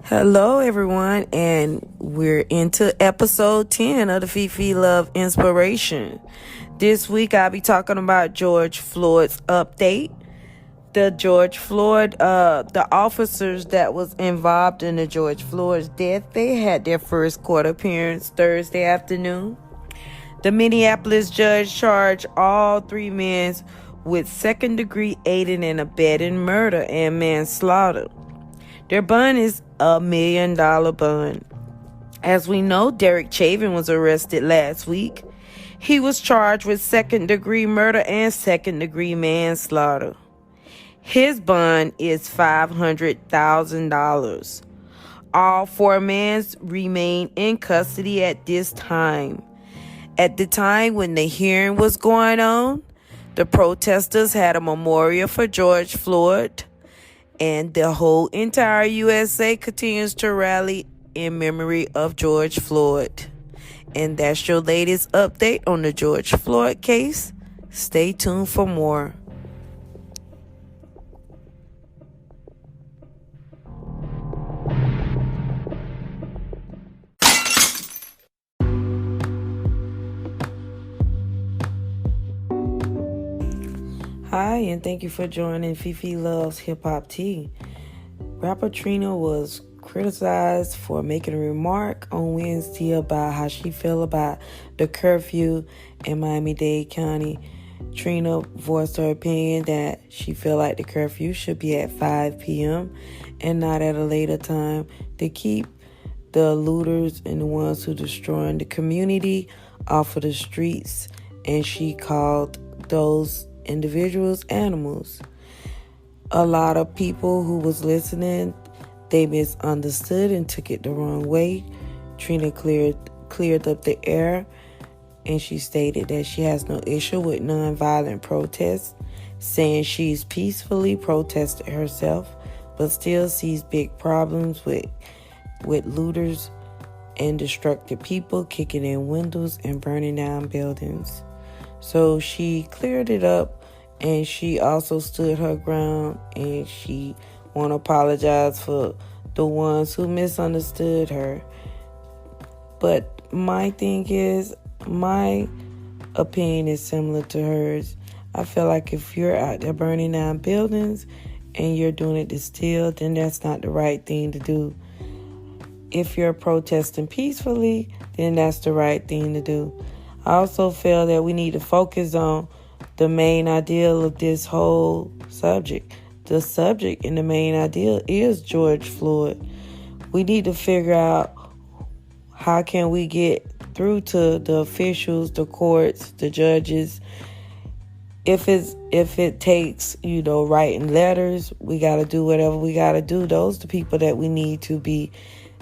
Hello, everyone, and we're into episode 10 of the FefeLove Inspiration. This week, I'll be talking about George Floyd's update. The officers that was involved in the George Floyd's death, they had their first court appearance Thursday afternoon. The Minneapolis judge charged all three men with second-degree aiding and abetting murder and manslaughter. Their bond is $1 million bond. As we know, Derek Chauvin was arrested last week. He was charged with second-degree murder and second-degree manslaughter. His bond is $500,000. All four men remain in custody at this time. At the time when the hearing was going on, the protesters had a memorial for George Floyd. And the whole entire USA continues to rally in memory of George Floyd. And that's your latest update on the George Floyd case. Stay tuned for more. Hi, and thank you for joining FefeLove's Hip Hop Tea. Rapper Trina was criticized for making a remark on Wednesday about how she felt about the curfew in Miami-Dade County. Trina voiced her opinion that she felt like the curfew should be at 5 p.m. and not at a later time to keep the looters and the ones who destroying the community off of the streets. And she called those individuals animals. A lot of people who was listening, they misunderstood and took it the wrong way. Trina cleared up the air, and she stated that she has no issue with nonviolent protests, saying she's peacefully protested herself, but still sees big problems with looters and destructive people kicking in windows and burning down buildings. So she cleared it up, and she also stood her ground, and she want to apologize for the ones who misunderstood her. But my thing is, my opinion is similar to hers. I feel like if you're out there burning down buildings and you're doing it to steal, then that's not the right thing to do. If you're protesting peacefully, then that's the right thing to do. I also feel that we need to focus on the main ideal of this whole subject. The subject and the main ideal is George Floyd. We need to figure out how can we get through to the officials, the courts, the judges. If it takes, writing letters, we got to do whatever we got to do. Those are the people that we need to be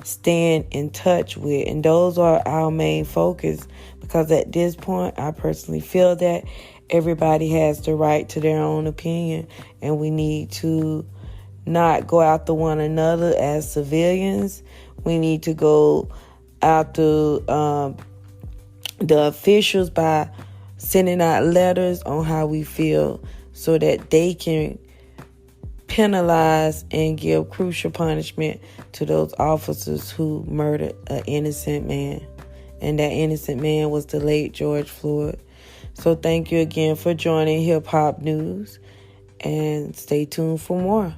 staying in touch with, and those are our main focus, because at this point I personally feel that everybody has the right to their own opinion, and we need to not go after one another as civilians. We need to go after the officials by sending out letters on how we feel, so that they can penalize and give crucial punishment to those officers who murdered an innocent man. And that innocent man was the late George Floyd. So thank you again for joining Hip Hop News, and stay tuned for more.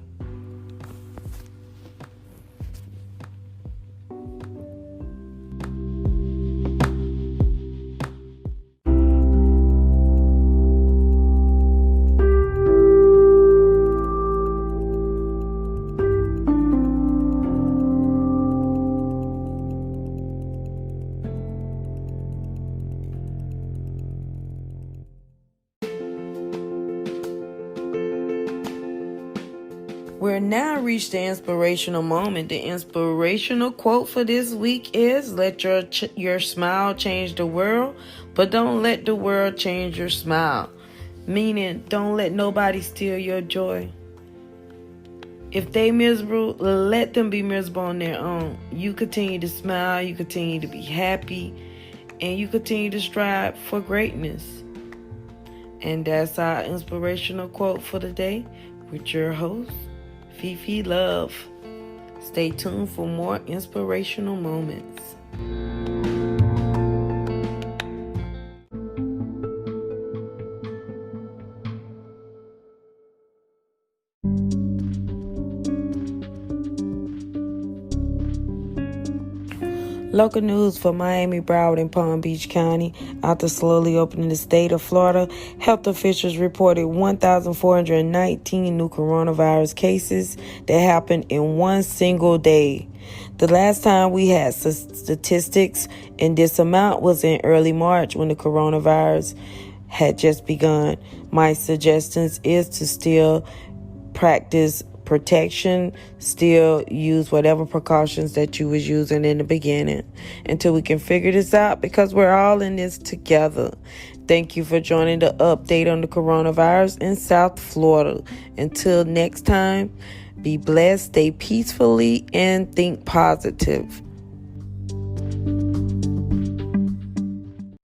We're now reached the inspirational moment. The inspirational quote for this week is, let your smile change the world, but don't let the world change your smile. Meaning, don't let nobody steal your joy. If they miserable, let them be miserable on their own. You continue to smile, you continue to be happy, and you continue to strive for greatness. And that's our inspirational quote for the day with your host, FefeLove. Stay tuned for more inspirational moments. Local news for Miami, Broward, and Palm Beach County. After slowly opening the state of Florida, health officials reported 1,419 new coronavirus cases that happened in one single day. The last time we had statistics in this amount was in early March when the coronavirus had just begun. My suggestions is to still practice protection, still use whatever precautions that you was using in the beginning until we can figure this out, because we're all in this together. Thank you for joining the update on the coronavirus in South Florida. Until next time, be blessed, stay peacefully, and think positive.